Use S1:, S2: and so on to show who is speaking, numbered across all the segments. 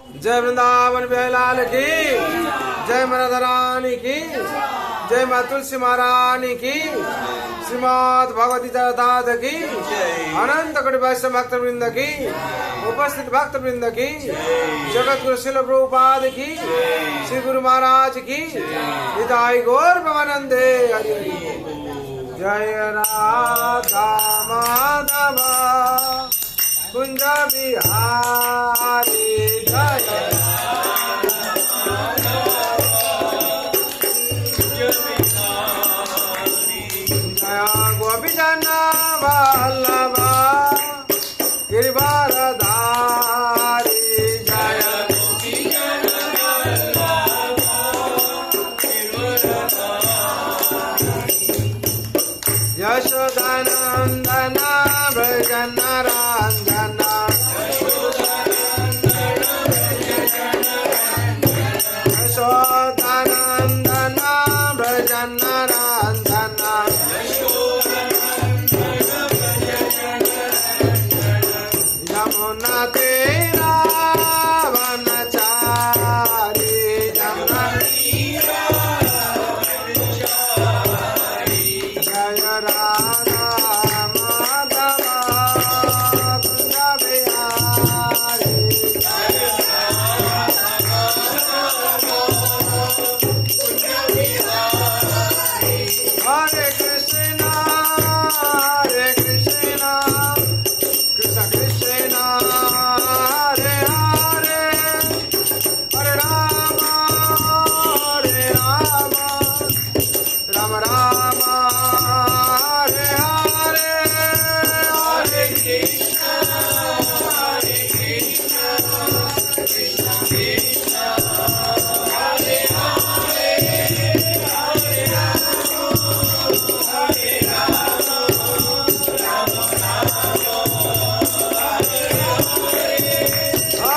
S1: जय वृंदावन बिहारी की, जय राधा रानी की, जय माँ तुलसी महारानी की, श्रीमद् भगवती जगन्नाथ की, अनंत कोटि वैष्णव भक्त वृंद की, उपस्थित भक्त वृंद की, जगत गुरु शिल प्रभुपाद की, श्री गुरु महाराज की, हृदय गौर भवानंदे हरि हरि। जय राधा माधव कुंज बिहारी, जय गोपीजन वल्लभ गिरिवरधारी, जय यशोदानंदन भजन रंजन, यशोदानंदन भजन रंजन, यमुना तेरा वनचारी, यमुना जय राधा माधव कुंज बिहारी, हरे कृष्णा कृष्ण कृष्ण हरे हरे, हरे राम राम राम हरे हरे, हरे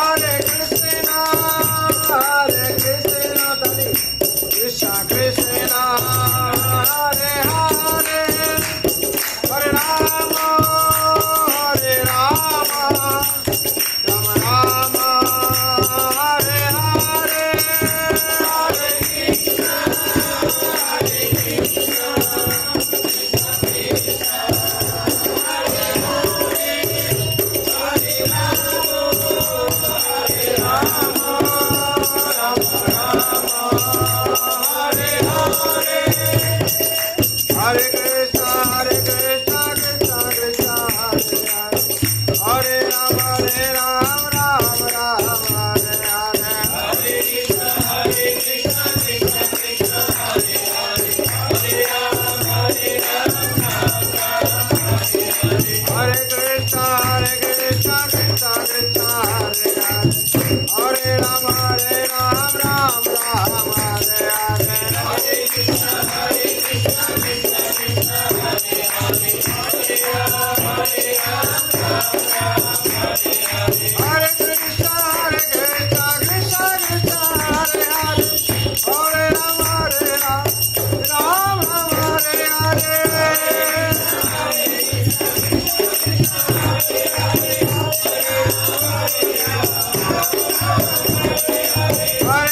S1: हरे कृष्ण तनि कृष्ण कृष्ण हरे हरे, हरे राम राम राम हरे हरे, हरे हरे कृष्ण कृष्ण कृष्ण हरे हरे, हरे राम राम हरे हरे, हरे कृष्ण कृष्ण कृष्ण हरे हरे, हरे राम राम हरे हरे, हरे कृष्ण कृष्ण कृष्ण हरे हरे, हरे राम राम हरे हरे, हरे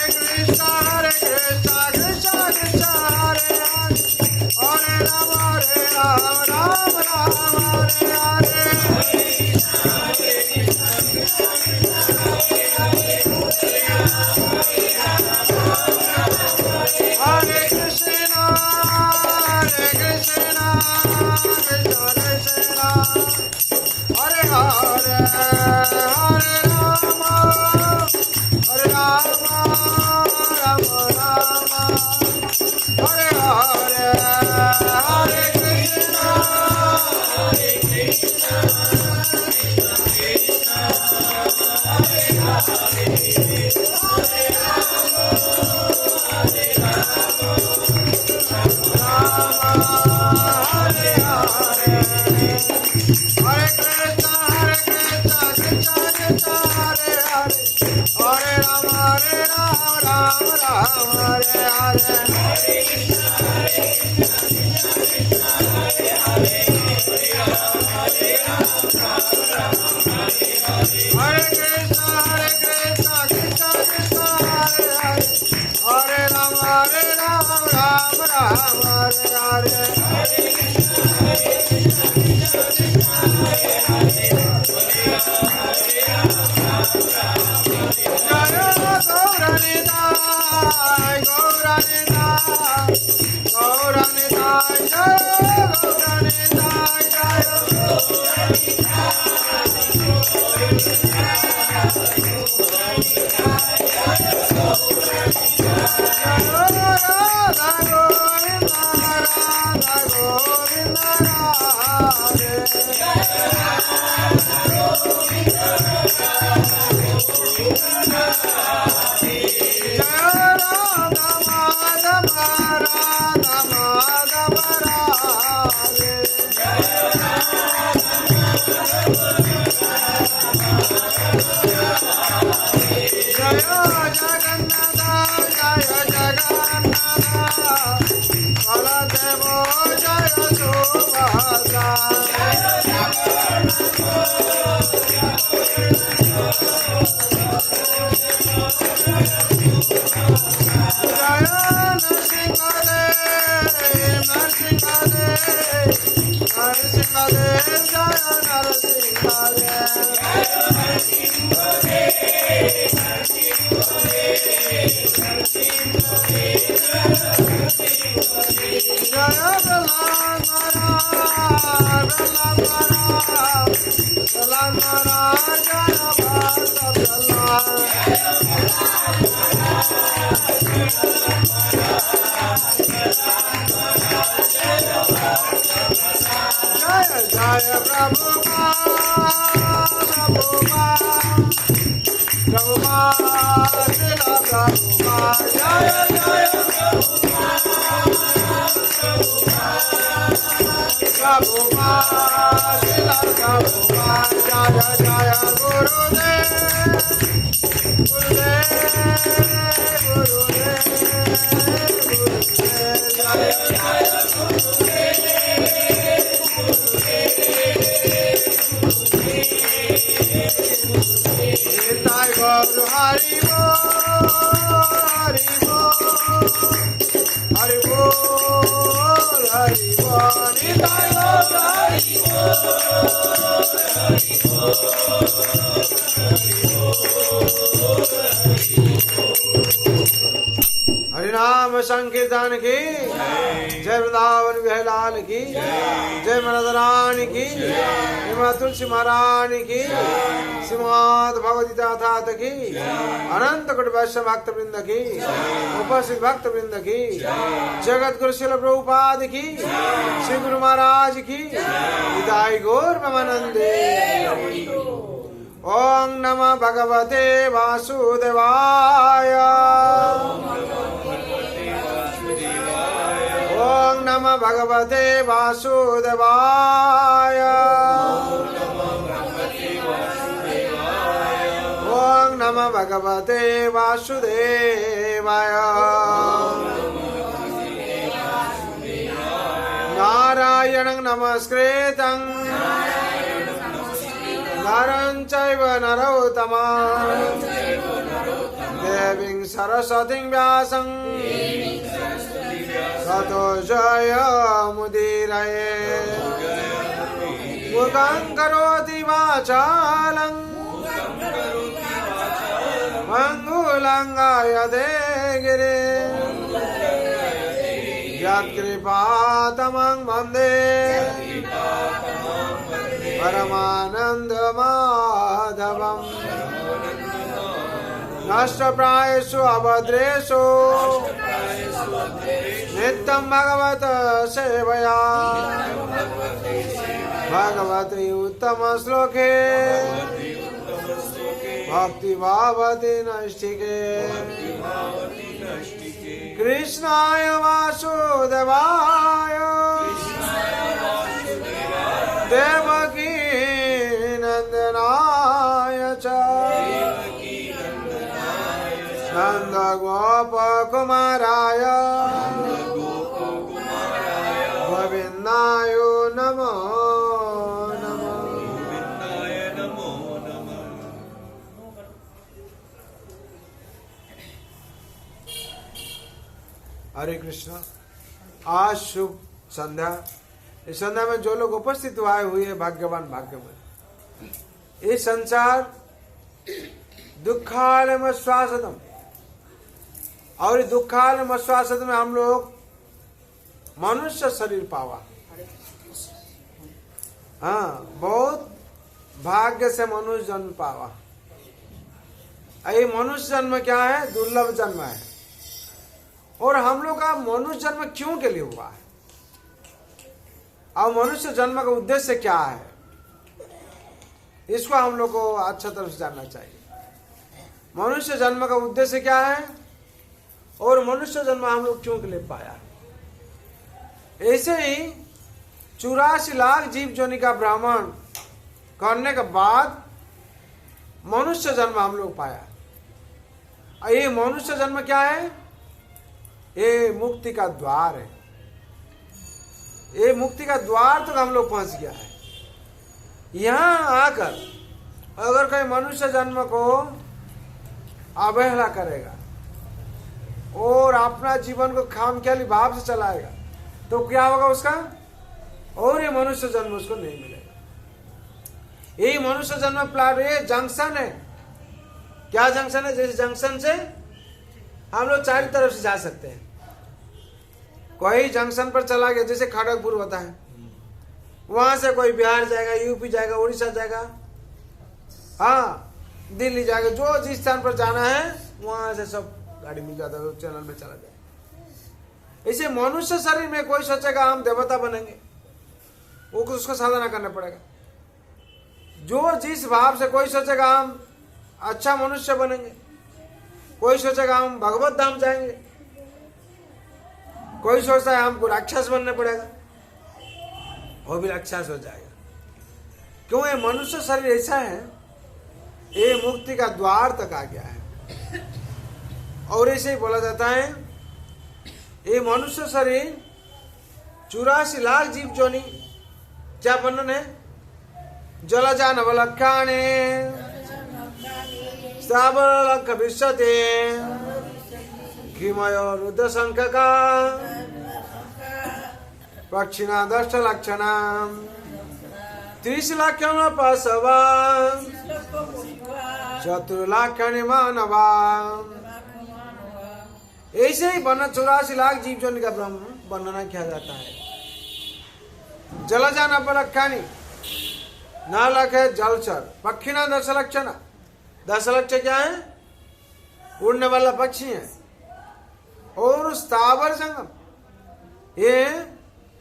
S1: कृष्ण कृष्ण कृष्ण हरे हरे, हरे राम राम हरे हरे, हरे कृष्ण कृष्ण कृष्ण हरे हरे, हरे राम राम हरे हरे, हरे Krishna Hare Krishna, Krishna Ram Ram Hare Hare Gauranitai, Gauranitai, Jaya Gauranitai, Jaya Radha Govinda, Radha Govinda, Radhe Jaya हरिनाम संकीर्तन की जय वृंदावन बिहारी की जय मनोदरानी की जय मां तुलसी महारानी की श्रीमद भगवती ठाकुर की अनंत कोटि वैष्णव भक्त वृंद की उपस्थित भक्त वृंद की जगत गुरु शिल प्रभुपाद की श्री गुरु महाराज की हिदाई गौर ब्रह्मानंदे ओम नमः भगवते वासुदेवाय ओम नमः भगवते वासुदेवाय ओम नमः भगवते वासुदेवाय नारायणं नमस्कृतं नरं चैव नरोत्तमं देवीं सरस्वतीं व्यासं ततो जयमुदीरये मुखं करोति वाचालं मङ्गलं गायते गिरिं यत्कृपातमं वन्दे परमानन्दमाधवम् नष्टप्रायेषु अभद्रेषु नित्यं भगवत सेवया भगवती उत्तम श्लोके भक्ति भावती नैष्ठिके कृष्णाय वासुदेवाय देवकी नंदनाय च नंद गोप कुमाराय गोविंदाय नमो नमः। हरे कृष्ण। आज शुभ संध्या, इस संध्या में जो लोग उपस्थित आए हुए हैं भाग्यवान भाग्यवान। ये संसार दुखालय श्वासतम, और दुखालय श्वासत में हम लोग मनुष्य शरीर पावा। हाँ, बहुत भाग्य से मनुष्य जन्म पावा। ये मनुष्य जन्म क्या है? दुर्लभ जन्म है। और हम लोग का मनुष्य जन्म क्यों के लिए हुआ है, और मनुष्य जन्म का उद्देश्य क्या है, इसको हम लोग को अच्छा तरह से जानना चाहिए। मनुष्य जन्म का उद्देश्य क्या है और मनुष्य जन्म हम लोग क्यों के लिए पाया। ऐसे ही 84 लाख जीव जोनि का भ्रमण करने के बाद मनुष्य जन्म हम लोग पाया। और ये मनुष्य जन्म क्या है? ये मुक्ति का द्वार है। ये मुक्ति का द्वार तक हम लोग पहुंच गया है। यहाँ आकर अगर कोई मनुष्य जन्म को अवहेला करेगा और अपना जीवन को खामख्याली भाव से चलाएगा तो क्या होगा उसका? और ये मनुष्य जन्म उसको नहीं मिलेगा। यही मनुष्य जन्म प्लाट, ये जंक्शन है। क्या जंक्शन है? जैसे जंक्शन से हम लोग चारों तरफ से जा सकते हैं। कोई जंक्शन पर चला गया, जैसे खड़गपुर होता है, वहां से कोई बिहार जाएगा, यूपी जाएगा, उड़ीसा जाएगा, हाँ दिल्ली जाएगा, जो जिस स्थान पर जाना है वहां से सब गाड़ी मिल जाता है, चैनल में चला जाए। इसे मनुष्य शरीर में कोई सोचेगा हम देवता बनेंगे, वो उसको साधना करना पड़ेगा। जो जिस भाव से, कोई सोचेगा हम अच्छा मनुष्य बनेंगे, कोई सोचेगा हम भगवत धाम जाएंगे, कोई सोचता है हमको राक्षस बनना पड़ेगा, वो भी राक्षस हो जाएगा। क्यों? ये मनुष्य शरीर ऐसा है, ये मुक्ति का द्वार तक आ गया है। और ऐसे ही बोला जाता है ये मनुष्य शरीर 84 लाख जीव जोनि, क्या वर्णन है? जलजान अवलक्षाणे स्थावर विश्वते किमयो रुद्र शंख का पक्षिणा 10 लक्षणा 30 लक्षण पशवा चतुर्लक्षण मानवा। ऐसे ही 84 लाख जीव जोनि का ब्रह्म वर्णन किया जाता है। जलजान अपलक्षाणी 9 लाख है जलचर, पक्षिणा 10 लक्षण, 10 लक्ष्य क्या है? उड़ने वाला पक्षी है। और स्थावर जंगम ये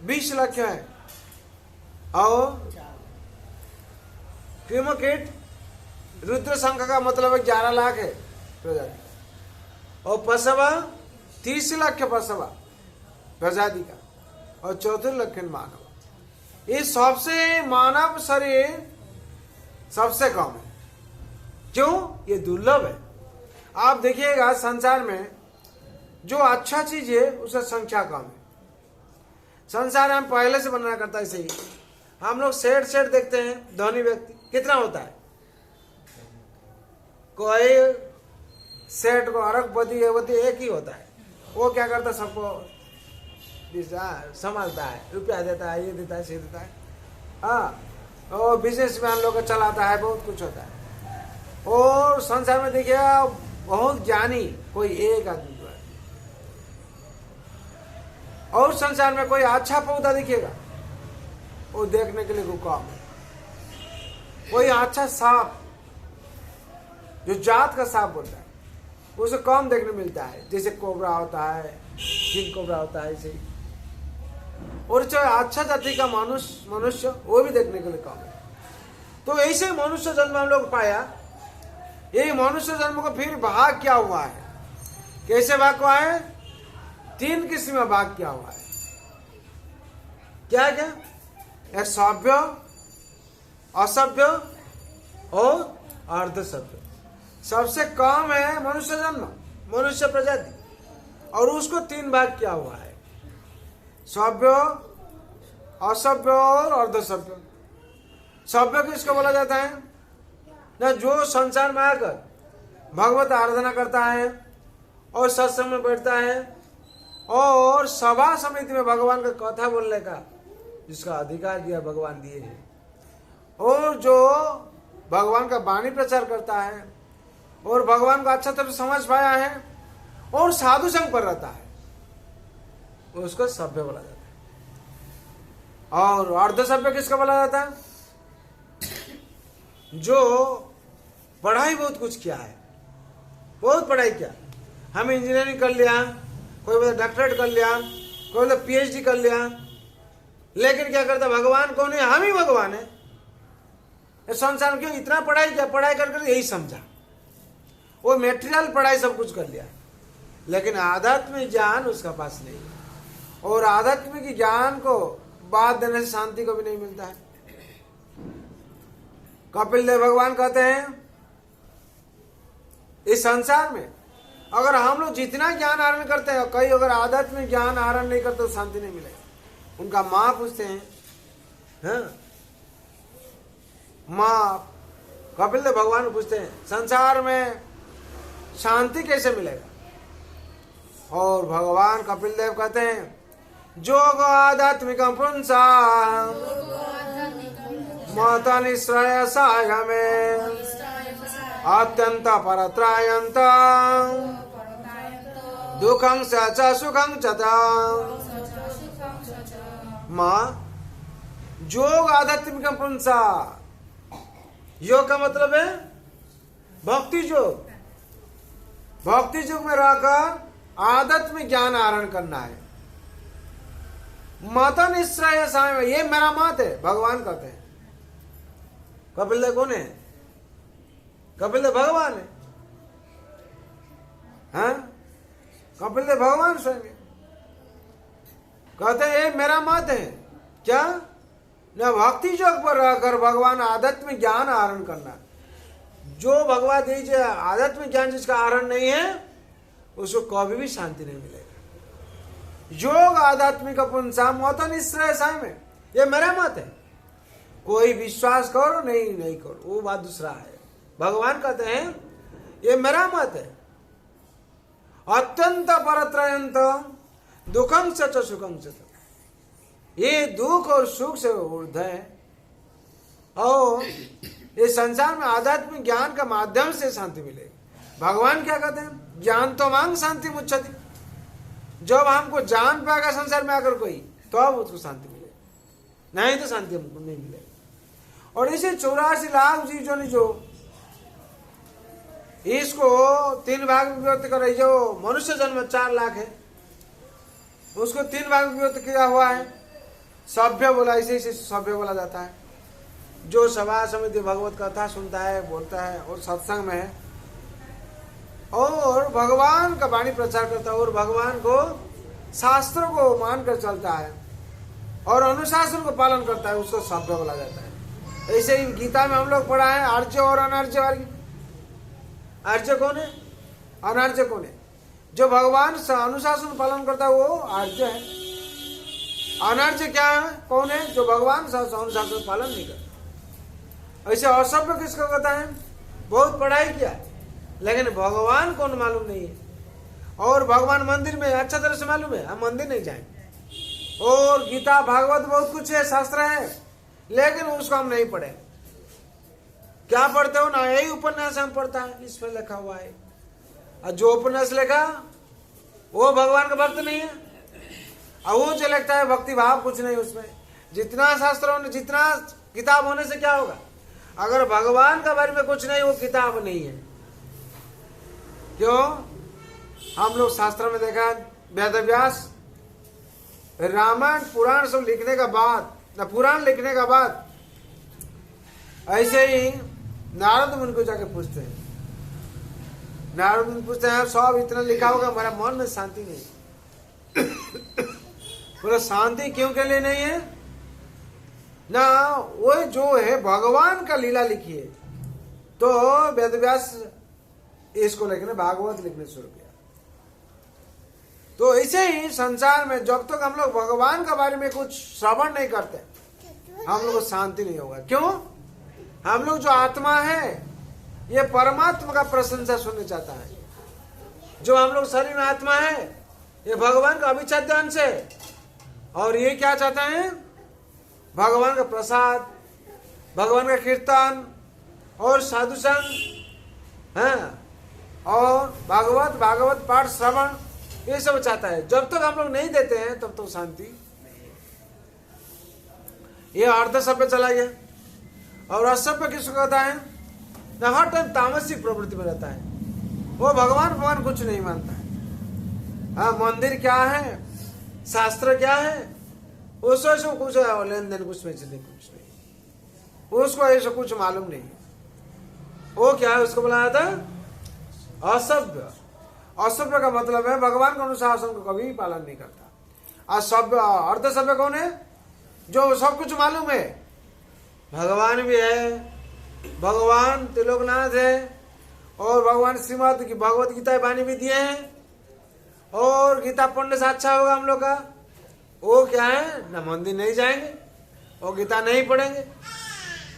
S1: 20 लक्ष्य है। और क्रिमकीट रुद्र शंख का मतलब 11 लाख है प्रजाति। और पशवा 30 लाख पशवा प्रजाति का, और 34 लाख मानव। ये सबसे मानव शरीर सबसे कम है। क्यों? ये दुर्लभ है। आप देखिएगा संसार में जो अच्छा चीज है उसका संख्या कम है। संसार हम पहले से बनना करता है। ऐसे ही हम लोग सेठ देखते हैं, धनी व्यक्ति कितना होता है? कोई सेठ को अरबपति एक ही होता है। वो क्या करता है? सबको संभालता है, रुपया देता है, ये देता है, से देता है। हाँ, और बिजनेसमैन लोग चलाता है, बहुत कुछ होता है। और संसार में देखिए बहुत ज्ञानी कोई एक आदमी है। और संसार में कोई अच्छा पौधा दिखेगा वो देखने के लिए कम है। कोई अच्छा सांप, जो जात का सांप बोलता है, उसे कम देखने मिलता है। जैसे कोबरा होता है, किंग कोबरा होता है, ऐसे। और चाहे अच्छा जाति का मनुष्य वो भी देखने के लिए कम है। तो ऐसे मनुष्य जन्म हम लोग पाया। ये मनुष्य जन्म को फिर भाग क्या हुआ है? कैसे भाग हुआ है? 3 किस्म में भाग क्या हुआ है। क्या क्या? एक सभ्य, असभ्य और अर्ध सभ्य। सबसे कम है मनुष्य जन्म, मनुष्य प्रजाति, और उसको 3 भाग क्या हुआ है? सभ्य, असभ्य और अर्ध सभ्य। सभ्य किसको बोला जाता है? ना जो संसार में आकर भगवत आराधना करता है और सत्संग में बैठता है और सभा समिति में भगवान का कथा बोलने का जिसका अधिकार दिया भगवान दिए हैं, और जो भगवान का वाणी प्रचार करता है और भगवान को अच्छा तरह समझ पाया है और साधु संग पर रहता है, उसको सभ्य बोला जाता है। और अर्ध सभ्य किसका बोला जाता है? जो पढ़ाई बहुत कुछ किया है, बहुत पढ़ाई किया, हम इंजीनियरिंग कर लिया, कोई बोला डॉक्टरेट कर लिया, कोई बोला पीएचडी कर लिया, लेकिन क्या करता? भगवान कौन है? हम ही भगवान है। इस संसार में क्यों इतना पढ़ाई किया? पढ़ाई कर यही समझा, वो मेटेरियल पढ़ाई सब कुछ कर लिया, लेकिन आध्यात्मिक ज्ञान उसका पास नहीं है। और आध्यात्मिक ज्ञान को बात देने से शांति को भी नहीं मिलता है। कपिल देव भगवान कहते हैं इस संसार में अगर हम लोग जितना ज्ञान आरण करते हैं, कई अगर आध्यात्मिक ज्ञान आरण नहीं करते तो शांति नहीं मिलेगी। उनका माँ पूछते हैं, हाँ? माँ कपिल देव भगवान पूछते हैं संसार में शांति कैसे मिलेगा? और भगवान कपिल देव कहते हैं जोग आध्यात्मिक पुंसा माता निश्रय साय में अत्यंत परत्रायंत दुखं च सुखं च। माँ जोग आध्यात्मिक पुंसा, योग का मतलब है भक्ति योग। भक्ति योग में रहकर आध्यात्मिक ज्ञान आरण करना है। माता निश्चय साय, ये मेरा मत है, भगवान कहते हैं। कपिल देव कौन है? कपिल देव भगवान है, हाँ? कपिल देव भगवान स्वयं कहते हैं ये मेरा मत है। क्या? न भक्ति योग पर रहकर भगवान आध्यात्मिक ज्ञान आहरण करना। जो भगवान दीजिए आध्यात्मिक ज्ञान जिसका आहरण नहीं है उसको कभी भी शांति नहीं मिलेगा। योग आध्यात्मिक पुंसा मोता निश्चय साय में, ये मेरा मत है। कोई विश्वास करो नहीं करो वो बात दूसरा है। भगवान कहते हैं ये मेरा मत है। अत्यंत परत्रयंत दुखं च सुखं च, ये दुख और सुख से ऊर्ध्व है। और ये संसार में आध्यात्मिक ज्ञान का माध्यम से शांति मिलेगी। भगवान क्या कहते हैं? ज्ञान तो मांग शांति मुच्छति। जब हमको जान पाएगा संसार में आकर कोई, तो अब उसको शांति मिलेगी, नहीं तो शांति हमको नहीं मिलेगी। और इसे 84 लाख जीवों ने जो इसको 3 भाग में विभक्त कर रही, जो मनुष्य जन्म 4 लाख है उसको 3 भाग में विभक्त किया हुआ है। सभ्य बोला, इसे सभ्य बोला जाता है। जो सभा समिति भगवत कथा सुनता है, बोलता है और सत्संग में है और भगवान का वाणी प्रचार करता है और भगवान को शास्त्रों को मानकर चलता है और अनुशासन को पालन करता है, उसको सभ्य बोला जाता है। ऐसे ही गीता में हम लोग पढ़ा है आर्य और अनार्य वर्ग। आर्य कौन है? अनार्य कौन है? जो भगवान अनुशासन पालन करता है वो आर्य है। अनार्य क्या है? कौन है? जो भगवान अनुशासन पालन नहीं करता। ऐसे असभ्य किसको कहता है? बहुत पढ़ाई किया लेकिन भगवान कौन मालूम नहीं है। और भगवान मंदिर में अच्छा तरह से मालूम है, हम मंदिर नहीं जाएंगे। और गीता भागवत बहुत कुछ है, शास्त्र है, लेकिन उसको हम नहीं पढ़े। क्या पढ़ते हो ना? यही उपन्यास हम पढ़ता है, इसमें लिखा हुआ है। और जो उपन्यास लिखा वो भगवान का भक्त नहीं है। और वो जो लिखता है भक्ति भाव कुछ नहीं उसमें। जितना शास्त्र होने, जितना किताब होने से क्या होगा? अगर भगवान का बारे में कुछ नहीं, वो किताब नहीं है। क्यों? हम लोग शास्त्र में देखा वेदव्यास रामायण पुराण सब लिखने का बाद, पुराण लिखने का बाद ऐसे ही नारद मुनि को जाके पूछते हैं। नारद मुनि पूछते हैं सब इतना लिखा होगा, हमारा मन में शांति नहीं। बोला शांति क्यों के लिए नहीं है ना? वो जो है भगवान का लीला लिखी है। तो वेदव्यास इसको लिखने, भागवत लिखने शुरू किया। तो ऐसे ही संसार में जब तक हम लोग भगवान के बारे में कुछ श्रवण नहीं करते, हम लोग को शांति नहीं होगा। क्यों? हम लोग जो आत्मा है ये परमात्मा का प्रशंसा सुनना चाहता है। जो हम लोग शरीर में आत्मा है ये भगवान का अभिच्छेद्य अंश है। और ये क्या चाहते हैं? भगवान का प्रसाद, भगवान का कीर्तन और साधु संग, हाँ, और भागवत पाठ श्रवण, ये सब चाहता है। जब तक हम लोग नहीं देते हैं तब तक शांति। ये अर्ध सभ्य चला गया। और असभ्य किसको कहता है? ना हर टाइम तामसिक प्रवृत्ति में रहता है, वो भगवान कुछ नहीं मानता है। हाँ, मंदिर क्या है, शास्त्र क्या है, उसको कुछ लेन देन कुछ नहीं, उसको ऐसा कुछ मालूम नहीं। वो क्या है? उसको बुलाया था असभ्य। असभ्य का मतलब है भगवान के अनुशासन को कभी पालन नहीं करता। असभ्य अर्ध सभ्य कौन है? जो सब कुछ मालूम है, भगवान भी है, भगवान त्रिलोकनाथ है, और भगवान श्रीमद की भगवत गीता वाणी भी दिए हैं, और गीता पढ़ने से अच्छा होगा हम लोग का। वो क्या है? ना मंदिर नहीं जाएंगे, वो गीता नहीं पढ़ेंगे।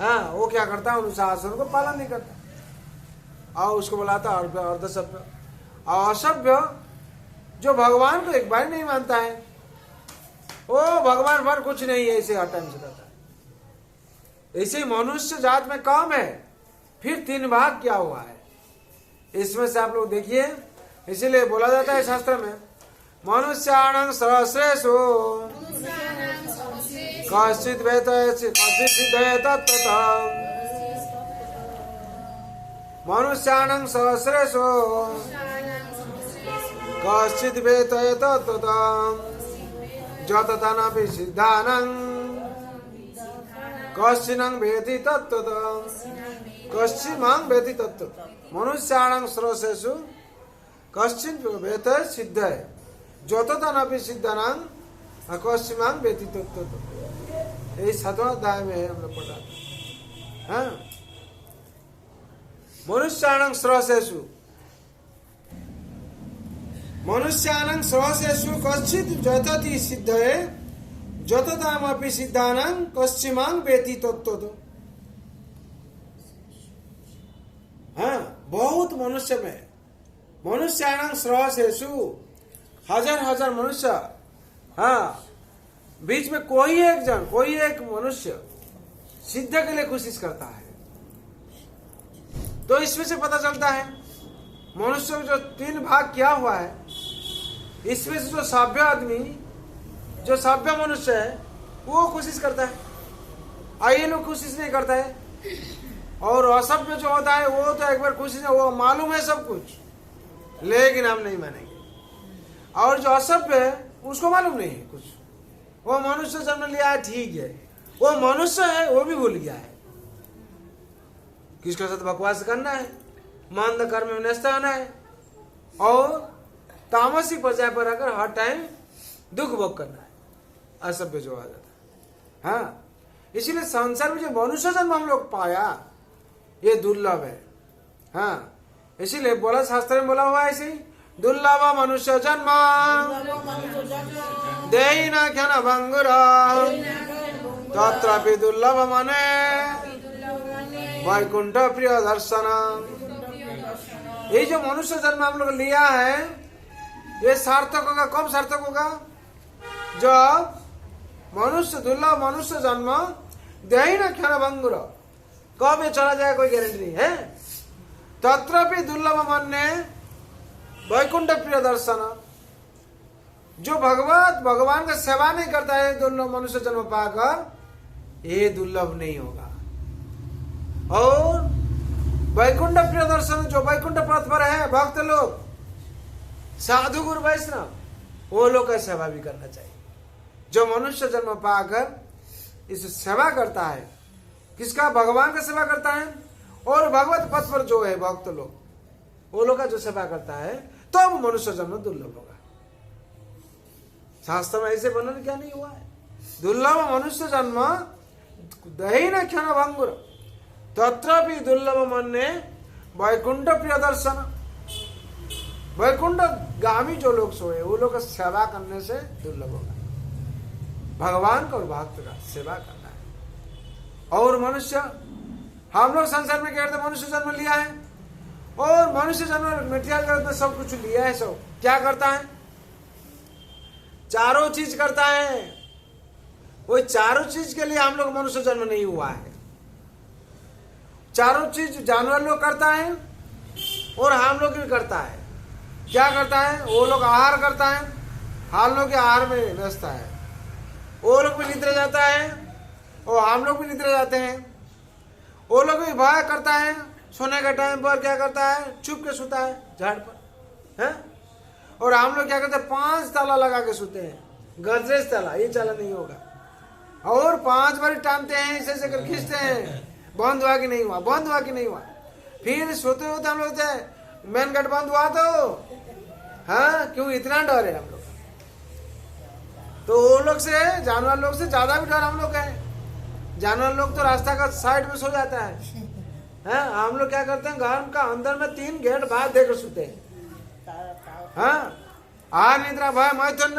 S1: हाँ, वो क्या करता है? अनुशासन को पालन नहीं करता, और उसको बुलाता अर्ध सभ्य। और असभ्य जो भगवान को एक बार नहीं मानता है, वो भगवान पर कुछ नहीं है, इसे हर टाइम से कहता है। इसे मनुष्य जात में कम है। फिर 3 भाग क्या हुआ है इसमें से आप लोग देखिए। इसीलिए बोला जाता है शास्त्र में, मनुष्याणां सहस्रेषु कश्चित् सिद्धयेत तत्त्वतः। मनुष्याणां सहस्रेषु कश्चित् वेतयेत तत्त्वतः। जततानपि सिद्धानां कश्चिन् वेति तत्त्वतः। कश्चिमां वेति तत्त्वतः। मनुष्याणां सहस्रेषु कश्चित् वेतयेत सिद्धये जततानपि सिद्धानां कश्चिमां वेति तत्त्वतः। ये 7वां अध्याय में है, हम लोग पढ़ा था। हाँ, मनुष्याणां सहस्रेषु कश्चित् जतति सिद्धये जततामपि सिद्धानां कश्चिमां वेति तत्त्वतः। हाँ, बहुत मनुष्य में, मनुष्याणां सहस्रेषु हजार मनुष्य, हाँ, बीच में कोई एक मनुष्य सिद्ध के लिए कोशिश करता है। तो इसमें से पता चलता है मनुष्य जो 3 भाग क्या हुआ है, इसमें से जो सभ्य आदमी, जो सभ्य मनुष्य है, वो कोशिश करता है, और ये लोग कोशिश नहीं करता है। और असभ्य जो होता है वो तो एक बार कोशिश, वो मालूम है सब कुछ, लेकिन हम नहीं मानेंगे। और जो असभ्य है उसको मालूम नहीं है कुछ, वो मनुष्य जन्म लिया है, ठीक है, वो मनुष्य है, वो भी भूल गया है किसके साथ बकवास करना है, मंद कर्म में न्यस्त होना है, और तामसिक पर्याय पर आकर हर टाइम दुख भोग करना है। असभ्य जो आ जाता है। हाँ, इसीलिए संसार में जो मनुष्य जन्म हम लोग पाया, ये दुर्लभ है। हाँ, इसीलिए बोला, शास्त्र में बोला हुआ है ऐसे ही, दुर्लभ मनुष्य जन्म देहि न क्षण भंगुरा तत्रापि दुर्लभ मने वैकुंठ प्रिय दर्शन। ये जो मनुष्य जन्म हम लोग लिया है, ये सार्थक होगा। कब सार्थक होगा? जब दुर्लभ मनुष्य जन्म देहि न क्षण भंगुर, कब ये चला जाए कोई गारंटी नहीं है। तत्रापि दुर्लभ मन्ये वैकुंठ प्रिय दर्शन। जो भगवान का सेवा नहीं करता है दुर्लभ मनुष्य जन्म पाकर, ये दुर्लभ नहीं होगा। और वैकुंठ प्रिय दर्शन, जो वैकुंठ पथ पर है भक्त लोग, साधु गुरु वैष्णव, वो लोग का सेवा भी करना चाहिए। जो मनुष्य जन्म पाकर इस सेवा करता है, किसका? भगवान का सेवा करता है, और भगवत पथ पर जो है भक्त लोग, वो लोग का जो सेवा करता है, तो मनुष्य जन्म दुर्लभ होगा। शास्त्र में ऐसे वर्णन क्या नहीं हुआ है? दुर्लभ मनुष्य जन्म देहि न क्षण भंगुर तत्रापि दुर्लभ मन्ये वैकुंठ प्रिय दर्शन। वैकुंठ गामी जो लोग सोए, वो लोग का सेवा करने से दुर्लभ होगा। भगवान का और भक्त का सेवा करना है। और मनुष्य, हम लोग संसार में क्या करते? मनुष्य जन्म लिया है, और मनुष्य जन्म मटेरियल जगत में सब कुछ लिया है। सब क्या करता है? चारों चीज करता है, वो चारों चीज के लिए हम लोग मनुष्य जन्म नहीं हुआ है। चारों चीज जानवर लोग करता है और हम लोग भी करता है। क्या करता है? वो लोग आहार करता है, हम लोग के आहार में व्यस्त है। वो लोग भी निद्रा जाता है और हम लोग भी निद्रा जाते हैं। वो लोग भी भय करता है, सोने के टाइम पर क्या करता है? छुप के सोता है झाड़ पर, है? और हम लोग क्या करते हैं? 5 ताला लगा के सोते हैं, गजरेज ताला, ये चाला नहीं होगा। और 5 बार टांगते हैं, ऐसे कर खींचते हैं, बंद हुआ कि नहीं हुआ, बंद हुआ कि नहीं हुआ। फिर सोते होते हम लोग मेन गेट बंद हुआ तो, हाँ, क्यों इतना डर है हम लोग? तो वो लोग से, जानवर लोग से ज्यादा भी डर हम लोग है। जानवर लोग तो रास्ता का साइड में सो जाता है, हम लोग क्या करते हैं? घर का अंदर में 3 गेट बाहर देकर सोते हैं। हाँ, निद्रा भय मैथुन,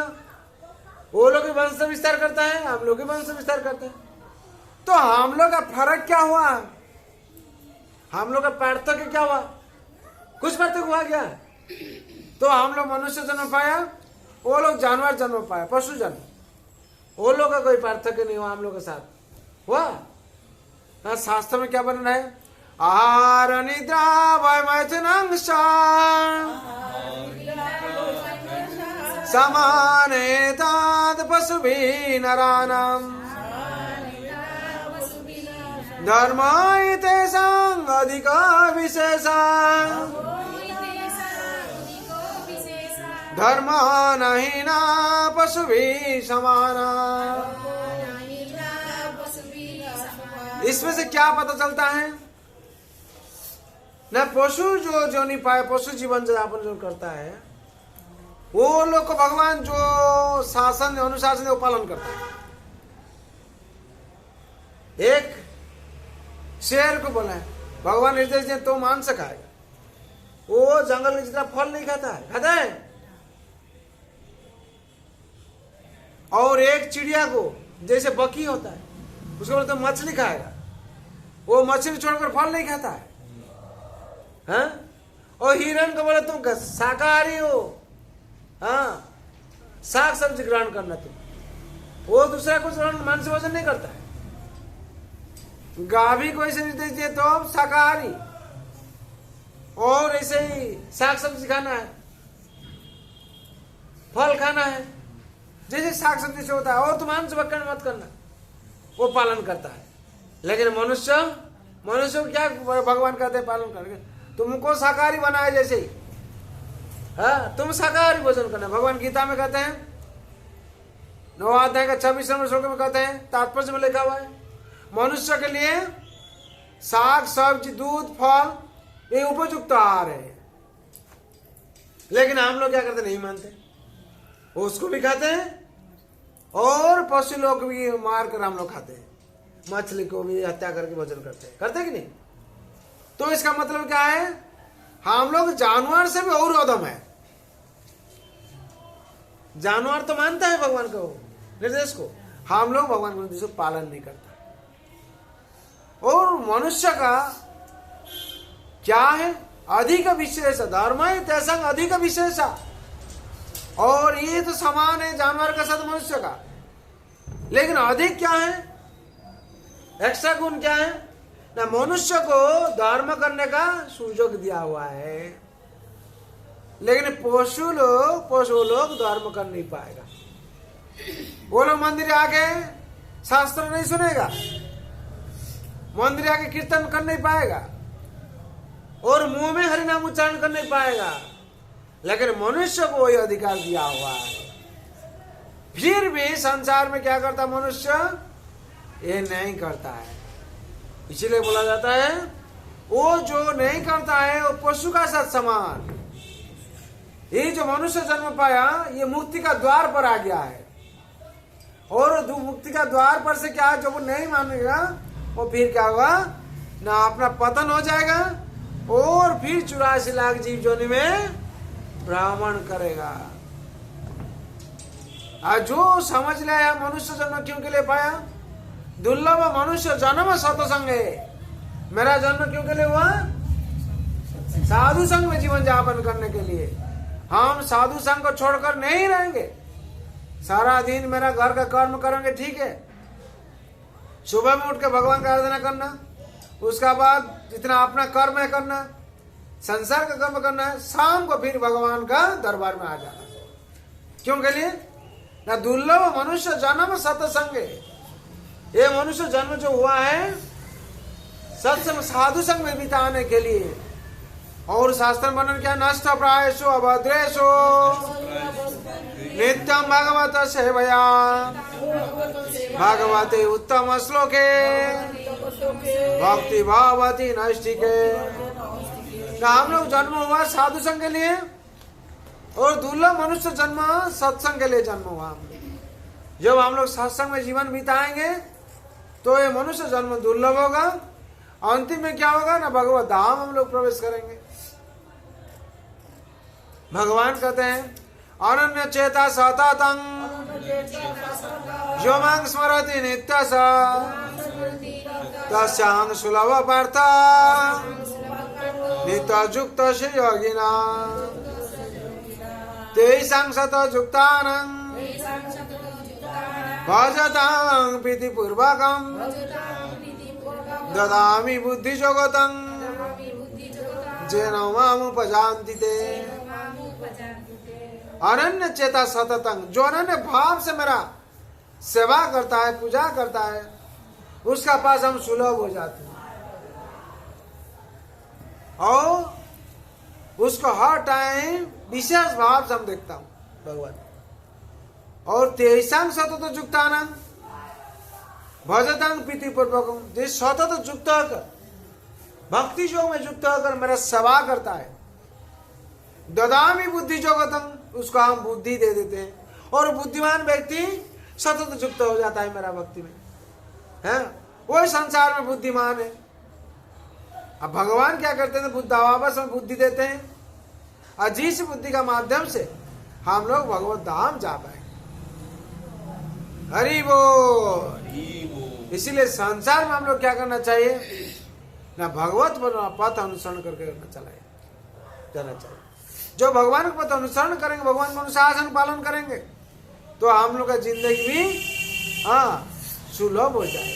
S1: वो लोग भी वंश विस्तार करता है, हम लोग भी वंश विस्तार करते हैं। तो हम लोग का फर्क क्या हुआ? हम लोग का पार्थक्य क्या हुआ? कुछ पार्थक्य हुआ क्या? तो हम लोग मनुष्य जन्म पाया, वो लोग जानवर जन्म पाया, पशु जन्म। वो लोग का कोई पार्थक्य नहीं हुआ हम लोग के साथ, हुआ? हाँ, शास्त्र में क्या बना है? आहार निद्रा भय मैथुन समानेताद पशुभिः नराणाम् धर्म तेषाम् अधिका विशेषा धर्म नहीं ना पशुभिः समाना। इसमें से क्या पता चलता है? न पशु जो नहीं पाए, पशु जीवन यापन जो करता है, वो लोग को भगवान जो शासन अनुशासन वो पालन करता है। एक शेर को बोला है भगवान निर्देश दिए तो मांस खाएगा, वो जंगल में जितना फल नहीं खाता है, खाता है। और एक चिड़िया को, जैसे बकी होता है, उसको बोलते तो मछली खाएगा, वो मछली छोड़कर फल नहीं खाता है, हाँ? और हिरण को बोले तुम शाकाहारी हो, हाँ, साग सब्जी ग्रहण करना तुम, वो दूसरा कुछ ग्रहण, मांस भोजन नहीं करता है। गाभी को ऐसे निर्देश दिए तो शाकाहारी, और ऐसे ही साग सब्जी खाना है, फल खाना है, जैसे साग सब्जी से होता है, और तुम मांस भक्षण मत करना, वो पालन करता है। लेकिन मनुष्य को क्या भगवान कहते हैं पालन करके? तुमको शाकाहारी बनाया जैसे ही, हाँ, तुम शाकाहारी भोजन करना। भगवान गीता में कहते हैं, 9 अध्याय का 26 नंबर श्लोक में कहते हैं, तात्पर्य में लिखा हुआ है, मनुष्य के लिए साग सब्जी दूध फल ये उपयुक्त आहार है। लेकिन हम लोग क्या करते? नहीं मानते, उसको भी खाते हैं, और पशु लोग भी मार कर हम लोग खाते हैं, मछली को भी हत्या करके भोजन करते कि नहीं? तो इसका मतलब क्या है? हम लोग जानवर से भी और अधम है। जानवर तो मानता है भगवान को निर्देश को, हम लोग भगवान के निर्देश को पालन नहीं करता। और मनुष्य का क्या है? अधिक विशेष धर्म है, तैसा अधिक विशेष, और ये तो समान है जानवर के साथ मनुष्य का, लेकिन अधिक क्या है? एक्स्ट्रा गुण क्या है? ना मनुष्य को धर्म करने का सुयोग दिया हुआ है, लेकिन पशु लोग धर्म कर नहीं पाएगा। वो लोग मंदिर आके शास्त्र नहीं सुनेगा, मंदिर आके कीर्तन कर नहीं पाएगा, और मुंह में हरि नाम उच्चारण कर नहीं पाएगा। लेकिन मनुष्य को वही अधिकार दिया हुआ है। फिर भी संसार में क्या करता मनुष्य? ये नहीं करता है। इसीलिए बोला जाता है वो जो नहीं करता है वो पशु का साथ समान। ये जो मनुष्य जन्म पाया ये मुक्ति का द्वार पर आ गया है, और मुक्ति का द्वार पर से क्या जो वो नहीं मानेगा वो फिर क्या होगा? ना अपना पतन हो जाएगा, और फिर 84 लाख जीव जोनि में भ्रमण करेगा। आज जो समझ लिया मनुष्य जन्म क्यों के लिए पाया? दुर्लभ मनुष्य जन्म सतसंग है। मेरा जन्म क्यों के लिए हुआ? साधु संग में जीवन यापन करने के लिए। हम साधु संग को छोड़कर नहीं रहेंगे, सारा दिन मेरा घर का कर्म करेंगे, ठीक है। सुबह में उठ के भगवान का आराधना करना, उसका बाद जितना अपना कर्म है करना, संसार का कर्म करना है, शाम को फिर भगवान का दरबार में आ जाना। क्यों के लिए? ना दुर्लभ मनुष्य जन्म सत्संग। ये मनुष्य जन्म जो हुआ है सत्संग साधु संग में बिताने के लिए। और शास्त्र वर्णन क्या? नष्ट प्रायशो अभद्रेशो नित्यम भगवत सेवया भगवते उत्तम श्लोके भक्ति भावती नैष्ठिके। हम लोग जन्म हुआ साधु संघ के लिए और दुर्लभ मनुष्य जन्म सत्संग के लिए जन्म हुआ। जब हम लोग सत्संग में जीवन बिताएंगे तो ये मनुष्य जन्म दुर्लभ होगा। अंतिम में क्या होगा ना, भगवत धाम हम लोग प्रवेश करेंगे। भगवान कहते हैं अनन्य चेता सततं जो मां स्मरति नित्यस तस्यां सुलभ पार्थ नित्ययुक्त योगिना तेषां सतयुक्तानां भजतां प्रीतिपूर्वकं ददामि बुद्धिजगतं येन मामुपजान्ति ते। अनन्य चेता सततं, जो अनन्य भाव से मेरा सेवा करता है, पूजा करता है, उसका पास हम सुलभ हो जाते हैं और उसको हर टाइम विशेष भाव से हम देखता हूं भगवान। और तेषां सतत युक्तानां भजतां प्रीतिपूर्वकं, जिस सतत युक्त होकर भक्ति योग में युक्त होकर मेरा सेवा करता है, ददामि बुद्धि जगतम, उसको हम बुद्धि दे देते हैं और बुद्धिमान व्यक्ति सतत युक्त हो जाता है मेरा भक्ति में, है वही संसार में बुद्धिमान है। अब भगवान क्या करते हैं? बुद्धावास में बुद्धि देते हैं और जिस बुद्धि का माध्यम से हम लोग भगवत धाम जा पाए। हरि बोल। इसीलिए संसार में हम लोग क्या करना चाहिए ना, भगवत पथ अनुसरण करके जाना चाहिए। जो भगवान का पथ अनुसरण करेंगे, भगवान का अनुशासन पालन करेंगे तो हम लोग का जिंदगी भी सुलभ हो जाए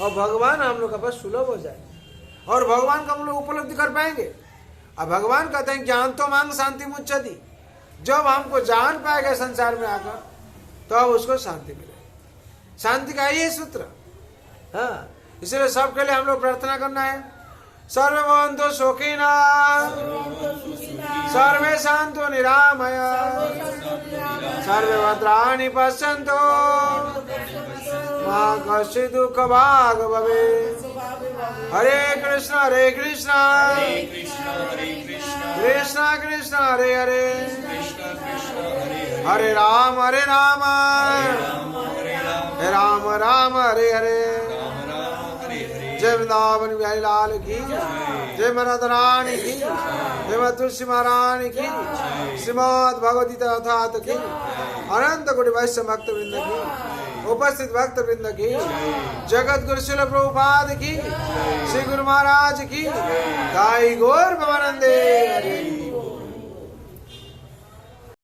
S1: और भगवान हम लोग का पास सुलभ हो जाए और भगवान का हम लोग उपलब्धि कर पाएंगे। अब भगवान कहते हैं ज्ञान तो मांग शांति मुच्यति। जब हमको जान पाएगा संसार में आकर तो अब उसको शांति मिलेगी। शांति का यही सूत्र। हाँ, इसलिए सबके लिए हम लोग प्रार्थना करना है। सर्वे भवन्तु सुखिनः सर्वे सन्तु निरामयाः सर्वे भद्राणि पश्यन्तु मा कश्चित् दुःखभाग् भवेत्। हरे कृष्ण कृष्ण कृष्ण हरे हरे हरे राम हरे राम राम हरे हरे। जय वृंदावन बिहारी लाल की, जय राधा रानी की, जय तुलसी महारानी की, श्रीमद् भगवद्गीता की, अनंत कोटि वैष्णव भक्त वृंद की, उपस्थित भक्त वृंद की, जगत गुरु शिल प्रभुपाद की, श्री गुरु महाराज की, दाई गौर भवानंदे।